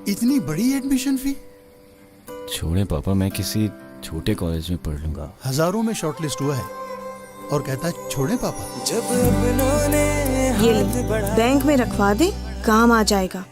इतनी बड़ी admission fee? छोड़े पापा, मैं किसी छोटे कॉलेज में पढ़ लूंगा। हजारों में शॉर्टलिस्ट हुआ है और कहता है छोड़े पापा। जब अपनों ने ये हाथ ले, बढ़ाया, बैंक में रखवा दे, काम आ जाएगा।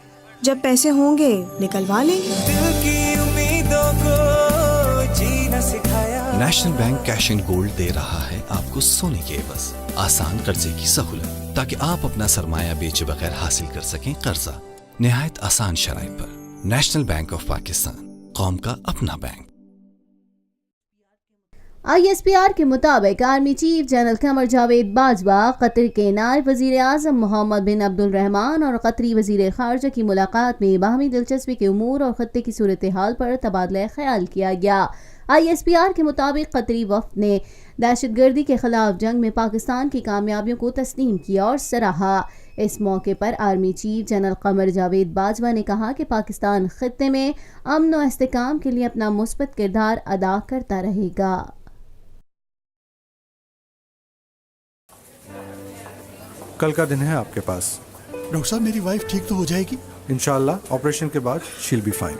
जब पैसे होंगे निकलवा लेंगे। दिल की उम्मीदों को जीना सिखाया। National bank cash and gold दे रहा है आपको सोने के एवज आसान कर्जे की सहूलत, ताकि आप अपना सरमाया बेचे बगैर हासिल कर सकें कर्जा निहायत आसान शराइत पर। नेशनल बैंक ऑफ पाकिस्तान, कौम का अपना बैंक। ISPR के मुताबिक army chief general Qamar Javed Bajwa Qatar के नायब वजीर आजम मोहम्मद बिन अब्दुल रहमान और कतरी वजीर खारजा की मुलाकात में बाहमी दिलचस्पी के उमूर और खत्ते की सूरत हाल पर तबादला ख्याल किया गया। ISPR के मुताबिक कतरी वफ्द ने दहशतगर्दी के खिलाफ जंग में पाकिस्तान की कामयाबियों को तस्लीम किया और सराहा। इस मौके पर army chief general Qamar Javed Bajwa ने कहा कि पाकिस्तान खत्ते में अमन और इस्तेकाम के लिए अपना मुस्बत किरदार अदा करता रहेगा। कल का दिन है आपके पास। डॉक्टर साहब, मेरी वाइफ ठीक तो हो जाएगी? इंशाल्लाह ऑपरेशन के बाद शील बी फाइन।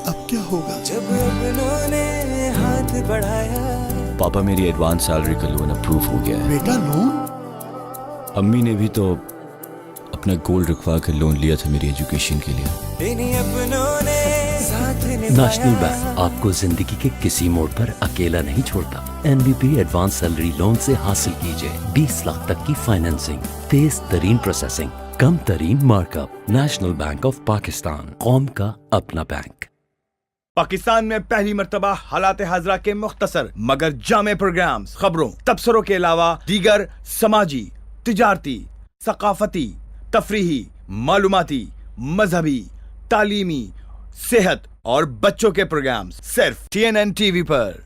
अब क्या होगा? जब अपनों ने हाथ बढ़ाया, पापा, मेरी एडवांस सैलरी का लोन अप्रूव हो गया है। बेटा, लोन? अम्मी ने भी तो अपना गोल्ड रखवा कर लोन लिया था मेरी एजुकेशन के लिए। इन्हीं अपनों ने साथ निभाया। नेशनल बैंक आपको जिंदगी के किसी मोड़ पर अकेला नहीं छोड़ता। NBP एडवांस सैलरी लोन से हासिल कीजिए 20 लाख तक की फाइनेंसिंग, तेज तरीन प्रोसेसिंग, कम तरीन markup. National bank of Pakistan, कौम का अपना बैंक। पाकिस्तान में पहली मर्तबा हालात हाजरा के मुख्तसर मगर जामे प्रोग्राम्स, खबरों, तबसरों के अलावा दीगर समाजी, तिजारती, सकाफती, तफरीही, मालूमाती, मजहबी, तालीमी, सेहत और बच्चों के प्रोग्राम्स सिर्फ TNN TV पर।